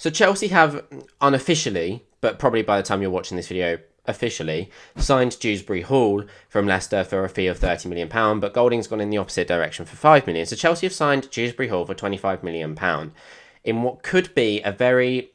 So Chelsea have unofficially, but probably by the time you're watching this video, officially signed Dewsbury-Hall from Leicester for a fee of £30 million, but Golding's gone in the opposite direction for £5 million. So Chelsea have signed Dewsbury-Hall for £25 million in what could be a very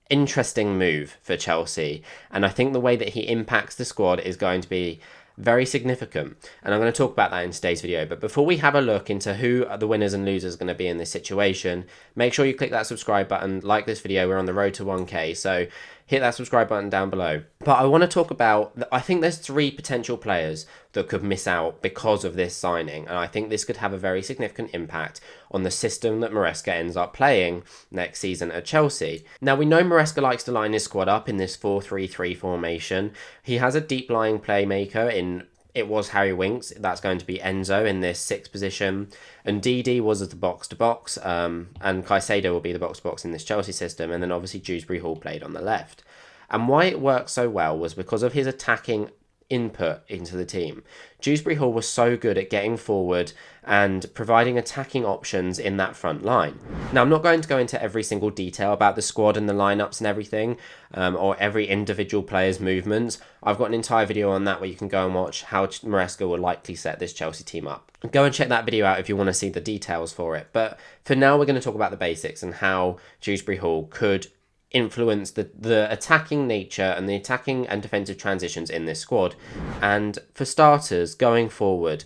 interesting move for Chelsea. And I think the way that he impacts the squad is going to be very significant. And I'm going to talk about that in today's video. But before we have a look into who the winners and losers are going to be in this situation, make sure you click that subscribe button, like this video. We're on the road to 1K. So hit that subscribe button down below. But I want to talk about, I think there's 3 potential players that could miss out because of this signing. And I think this could have a very significant impact on the system that Maresca ends up playing next season at Chelsea. Now, we know Maresca likes to line his squad up in this 4-3-3 formation. He has a deep lying playmaker in, it was Harry Winks, that's going to be Enzo in this 6th position, and Didi was at the box-to-box, and Caicedo will be the box-to-box in this Chelsea system, and then obviously Dewsbury-Hall played on the left. And why it worked so well was because of his attacking input into the team. Dewsbury-Hall was so good at getting forward and providing attacking options in that front line. Now, I'm not going to go into every single detail about the squad and the lineups and everything, or every individual player's movements. I've got an entire video on that where you can go and watch how Maresca will likely set this Chelsea team up. Go and check that video out if you want to see the details for it. But for now, we're going to talk about the basics and how Dewsbury-Hall could influence the attacking nature and the attacking and defensive transitions in this squad. And for starters, going forward,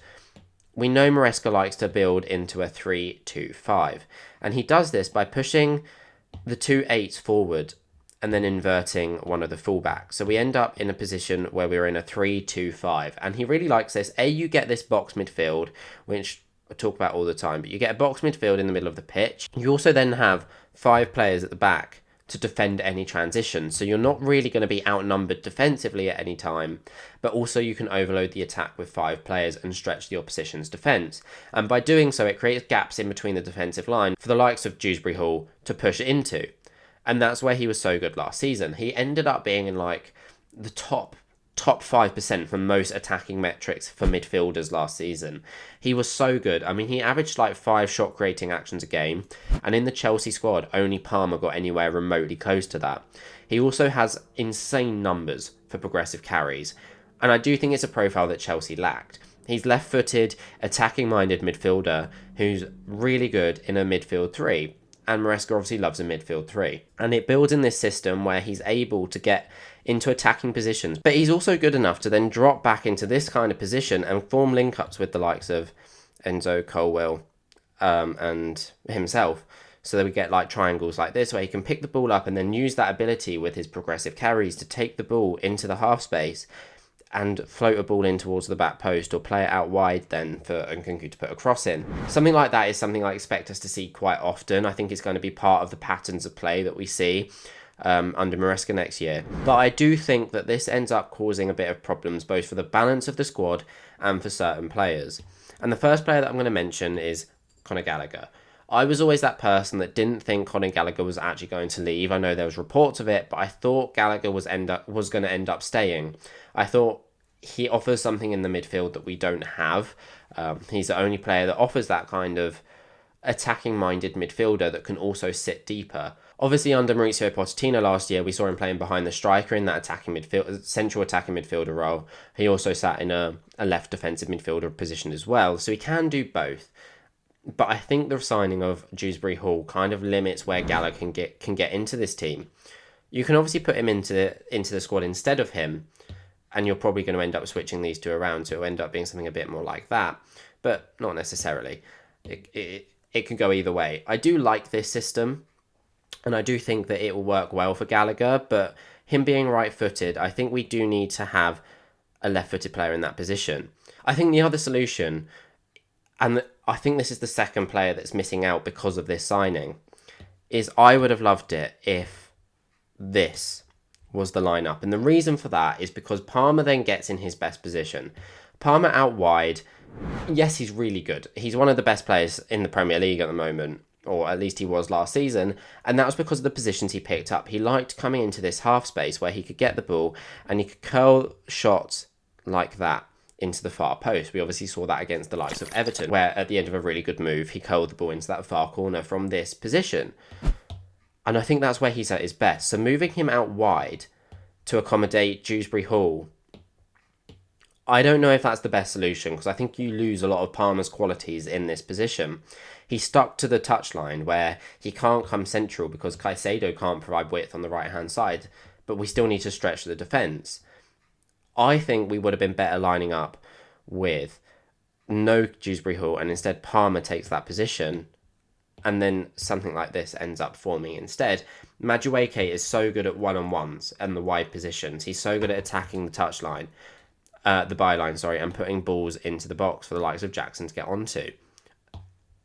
we know Maresca likes to build into a 3-2-5, and he does this by pushing the 2 8s forward and then inverting one of the fullbacks. So we end up in a position where we're in a 3-2-5, and he really likes this. You get this box midfield, which I talk about all the time, but you get a box midfield in the middle of the pitch. You also then have 5 players at the back to defend any transition. So you're not really going to be outnumbered defensively at any time, but also you can overload the attack with 5 players and stretch the opposition's defence. And by doing so, it creates gaps in between the defensive line for the likes of Dewsbury-Hall to push into. And that's where he was so good last season. He ended up being in like the top 5% from most attacking metrics for midfielders last season. He was so good. I mean, he averaged like 5 shot creating actions a game, and in the Chelsea squad, only Palmer got anywhere remotely close to that. He also has insane numbers for progressive carries, and I do think it's a profile that Chelsea lacked. He's left-footed, attacking-minded midfielder who's really good in a midfield 3. And Maresca obviously loves a midfield 3. And it builds in this system where he's able to get into attacking positions. But he's also good enough to then drop back into this kind of position and form link-ups with the likes of Enzo, Colwill, and himself. So that we get like triangles like this where he can pick the ball up and then use that ability with his progressive carries to take the ball into the half space and float a ball in towards the back post, or play it out wide then for Nkunku to put a cross in. Something like that is something I expect us to see quite often. I think it's going to be part of the patterns of play that we see under Maresca next year. But I do think that this ends up causing a bit of problems both for the balance of the squad and for certain players. And the first player that I'm going to mention is Conor Gallagher. I was always that person that didn't think Conor Gallagher was actually going to leave. I know there was reports of it, but I thought Gallagher was going to end up staying. I thought he offers something in the midfield that we don't have. He's the only player that offers that kind of attacking-minded midfielder that can also sit deeper. Obviously, under Mauricio Pochettino last year, we saw him playing behind the striker in that attacking midfield, central attacking midfielder role. He also sat in a left defensive midfielder position as well, so he can do both. But I think the signing of Dewsbury-Hall kind of limits where Gallagher can get into this team. You can obviously put him into the squad instead of him, and you're probably going to end up switching these 2 around, so it'll end up being something a bit more like that, but not necessarily. It could go either way. I do like this system, and I do think that it will work well for Gallagher, but him being right-footed, I think we do need to have a left-footed player in that position. I think the other solution, and I think this is the second player that's missing out because of this signing, is I would have loved it if this was the lineup. And the reason for that is because Palmer then gets in his best position. Palmer out wide, yes, he's really good. He's one of the best players in the Premier League at the moment, or at least he was last season, and that was because of the positions he picked up. He liked coming into this half space where he could get the ball and he could curl shots like that into the far post. We obviously saw that against the likes of Everton, where at the end of a really good move, he curled the ball into that far corner from this position. And I think that's where he's at his best. So moving him out wide to accommodate Dewsbury-Hall, I don't know if that's the best solution, because I think you lose a lot of Palmer's qualities in this position. He's stuck to the touchline where he can't come central because Caicedo can't provide width on the right-hand side, but we still need to stretch the defence. I think we would have been better lining up with no Dewsbury-Hall, and instead Palmer takes that position, and then something like this ends up forming instead. Madueke is so good at one-on-ones and the wide positions. He's so good at attacking the touchline, the byline, and putting balls into the box for the likes of Jackson to get onto.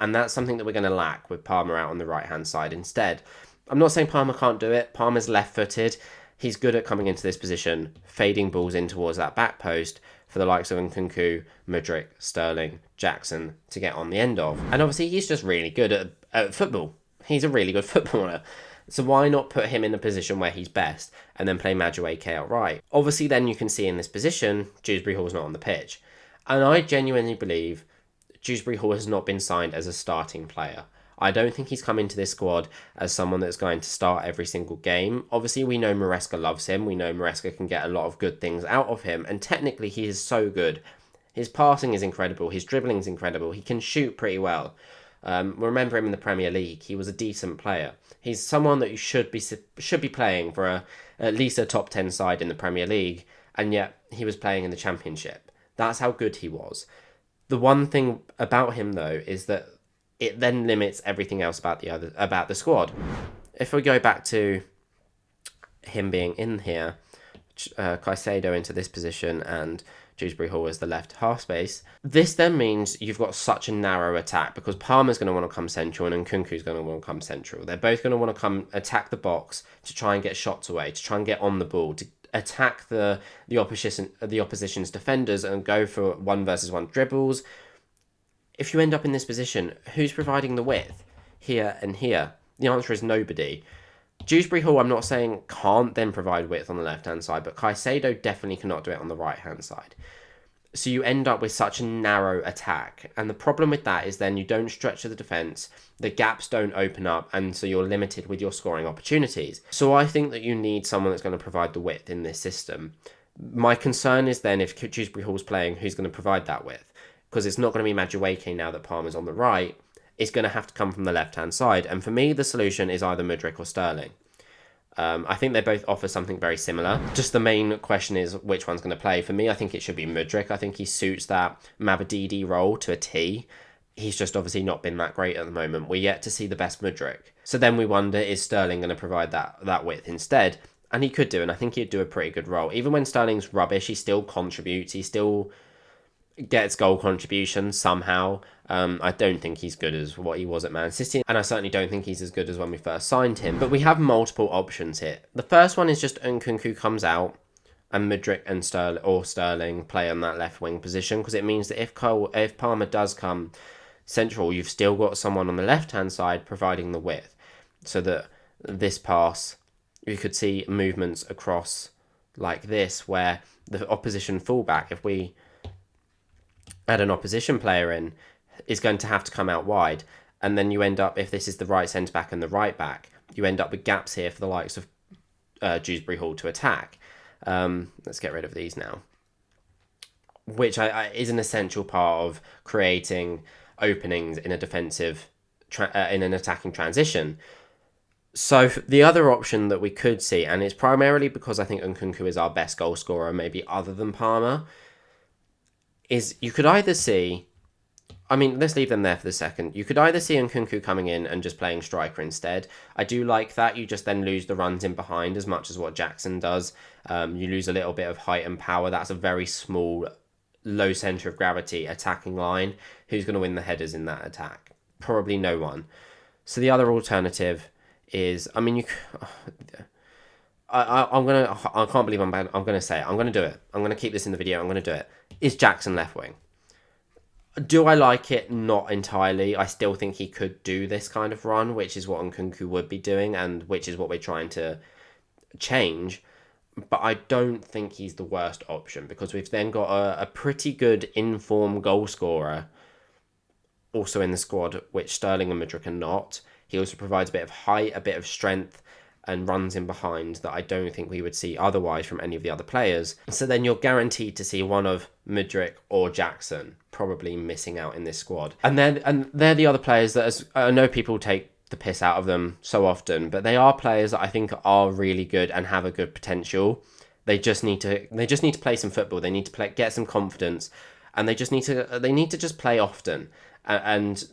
And that's something that we're going to lack with Palmer out on the right-hand side instead. I'm not saying Palmer can't do it. Palmer's left-footed. He's good at coming into this position, fading balls in towards that back post for the likes of Nkunku, Mudryk, Sterling, Jackson to get on the end of. And obviously he's just really good at football. He's a really good footballer. So why not put him in a position where he's best and then play Madueke outright? Obviously then you can see in this position, Dewsbury-Hall's not on the pitch. And I genuinely believe Dewsbury-Hall has not been signed as a starting player. I don't think he's come into this squad as someone that's going to start every single game. Obviously, we know Maresca loves him. We know Maresca can get a lot of good things out of him. And technically, he is so good. His passing is incredible. His dribbling is incredible. He can shoot pretty well. Remember him in the Premier League. He was a decent player. He's someone that you should be playing for at least a top 10 side in the Premier League. And yet, he was playing in the Championship. That's how good he was. The one thing about him, though, is that it then limits everything else about the squad. If we go back to him being in here, Caicedo into this position and Dewsbury-Hall as the left half space, this then means you've got such a narrow attack because Palmer's going to want to come central and Nkunku's going to want to come central. They're both going to want to come attack the box to try and get shots away, to try and get on the ball, to attack the opposition's defenders and go for 1-versus-1 dribbles. If you end up in this position, who's providing the width here and here? The answer is nobody. Dewsbury-Hall, I'm not saying can't then provide width on the left-hand side, but Caicedo definitely cannot do it on the right-hand side. So you end up with such a narrow attack. And the problem with that is then you don't stretch the defence, the gaps don't open up, and so you're limited with your scoring opportunities. So I think that you need someone that's going to provide the width in this system. My concern is then if Dewsbury-Hall's playing, who's going to provide that width? Because it's not going to be Madueke now that Palmer's on the right. It's going to have to come from the left-hand side. And for me, the solution is either Mudryk or Sterling. I think they both offer something very similar. Just the main question is which one's going to play. For me, I think it should be Mudryk. I think he suits that Mabadidi role to a T. He's just obviously not been that great at the moment. We're yet to see the best Mudryk. So then we wonder, is Sterling going to provide that width instead? And he could do, and I think he'd do a pretty good role. Even when Sterling's rubbish, he still contributes. He still gets goal contributions somehow. I don't think he's good as what he was at Man City, and I certainly don't think he's as good as when we first signed him. But we have multiple options here. The first one is just Nkunku comes out and Mudryk and Sterling play on that left wing position, because it means that if Palmer does come central, you've still got someone on the left hand side providing the width, so that this pass, you could see movements across like this, where the opposition fullback, if we add an opposition player in, is going to have to come out wide. And then you end up, if this is the right centre-back and the right-back, you end up with gaps here for the likes of Dewsbury-Hall to attack. Let's get rid of these now. Which is an essential part of creating openings in a defensive, in an attacking transition. So the other option that we could see, and it's primarily because I think Nkunku is our best goal scorer, maybe other than Palmer, is you could either see, I mean, let's leave them there for the second. You could either see Nkunku coming in and just playing striker instead. I do like that. You just then lose the runs in behind as much as what Jackson does. You lose a little bit of height and power. That's a very small, low centre of gravity attacking line. Who's going to win the headers in that attack? Probably no one. So the other alternative is, I mean, I can't believe I'm going to say it. I'm going to do it. I'm going to keep this in the video. I'm going to do it. Is Jackson left wing? Do I like it? Not entirely. I still think he could do this kind of run, which is what Nkunku would be doing, and which is what we're trying to change. But I don't think he's the worst option, because we've then got a pretty good informed goal scorer also in the squad, which Sterling and Mudryk are not. He also provides a bit of height, a bit of strength, and runs in behind that I don't think we would see otherwise from any of the other players. So then you're guaranteed to see one of Mudryk or Jackson probably missing out in this squad. And they're the other players that, as I know people take the piss out of them so often, but they are players that I think are really good and have a good potential. They just need to play some football. They need to get some confidence, and they need to just play often and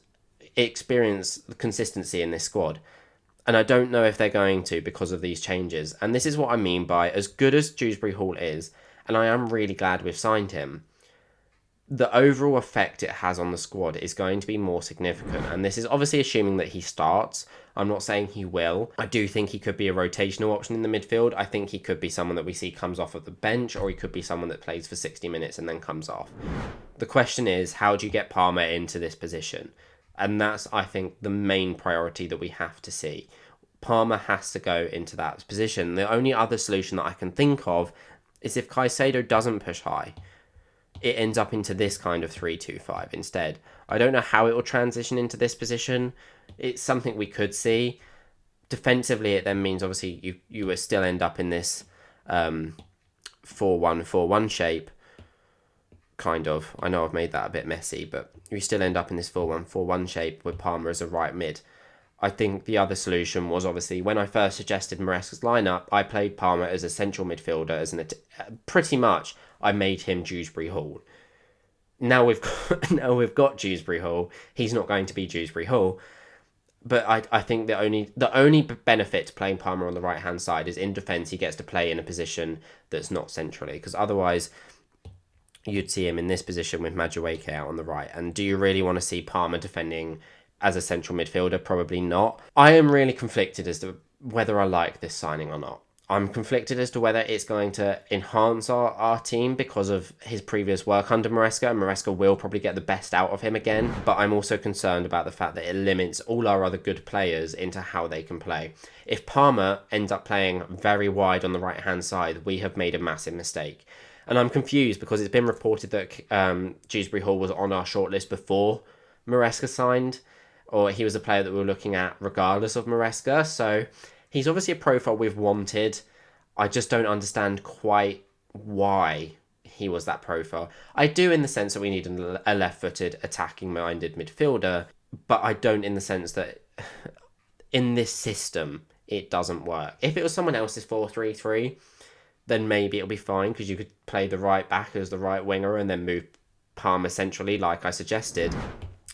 experience consistency in this squad. And I don't know if they're going to because of these changes. And this is what I mean by, as good as Dewsbury-Hall is, and I am really glad we've signed him, the overall effect it has on the squad is going to be more significant. And this is obviously assuming that he starts. I'm not saying he will. I do think he could be a rotational option in the midfield. I think he could be someone that we see comes off of the bench, or he could be someone that plays for 60 minutes and then comes off. The question is, how do you get Palmer into this position? And that's, I think, the main priority that we have to see. Palmer has to go into that position. The only other solution that I can think of is if Caicedo doesn't push high, it ends up into this kind of 3-2-5 instead. I don't know how it will transition into this position. It's something we could see. Defensively, it then means obviously you will still end up in this 4-1-4-1 shape. Kind of. I know I've made that a bit messy, but we still end up in this 4-1-4-1 shape with Palmer as a right mid. I think the other solution was obviously when I first suggested Maresca's lineup, I played Palmer as a central midfielder, pretty much I made him Dewsbury-Hall. Now we've got Dewsbury-Hall. He's not going to be Dewsbury-Hall, but I think the only benefit to playing Palmer on the right hand side is in defence he gets to play in a position that's not centrally, because otherwise you'd see him in this position with Madueke out on the right. And do you really want to see Palmer defending as a central midfielder? Probably not. I am really conflicted as to whether I like this signing or not. I'm conflicted as to whether it's going to enhance our team because of his previous work under Maresca, and Maresca will probably get the best out of him again. But I'm also concerned about the fact that it limits all our other good players into how they can play. If Palmer ends up playing very wide on the right-hand side, we have made a massive mistake. And I'm confused because it's been reported that Dewsbury-Hall was on our shortlist before Maresca signed, or he was a player that we were looking at regardless of Maresca. So he's obviously a profile we've wanted. I just don't understand quite why he was that profile. I do in the sense that we need a left-footed, attacking-minded midfielder, but I don't in the sense that in this system it doesn't work. If it was someone else's 4-3-3, then maybe it'll be fine because you could play the right back as the right winger and then move Palmer centrally like I suggested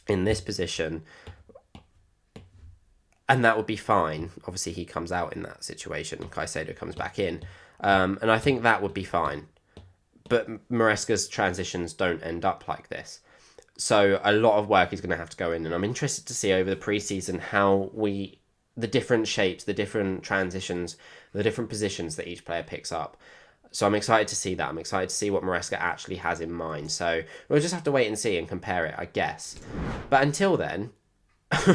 in this position. And that would be fine. Obviously, he comes out in that situation. Caicedo comes back in. And I think that would be fine. But Maresca's transitions don't end up like this. So a lot of work is going to have to go in. And I'm interested to see over the preseason how the different shapes, the different transitions, the different positions that each player picks up. So I'm excited to see that. I'm excited to see what Maresca actually has in mind. So we'll just have to wait and see and compare it, I guess. But until then,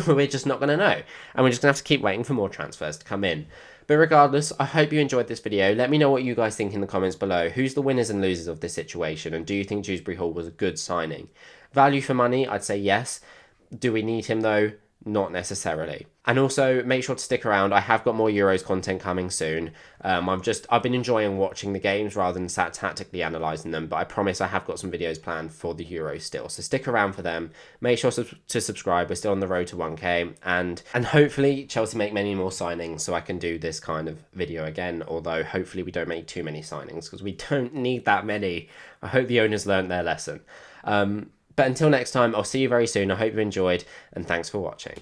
we're just not going to know. And we're just going to have to keep waiting for more transfers to come in. But regardless, I hope you enjoyed this video. Let me know what you guys think in the comments below. Who's the winners and losers of this situation? And do you think Dewsbury-Hall was a good signing? Value for money, I'd say yes. Do we need him though? Not necessarily. And also make sure to stick around. I have got more Euros content coming soon. I've been enjoying watching the games rather than tactically analysing them, but I promise I have got some videos planned for the Euros still. So stick around for them. Make sure to subscribe. We're still on the road to 1K, and hopefully Chelsea make many more signings so I can do this kind of video again, although hopefully we don't make too many signings because we don't need that many. I hope the owners learned their lesson. But until next time, I'll see you very soon. I hope you enjoyed, and thanks for watching.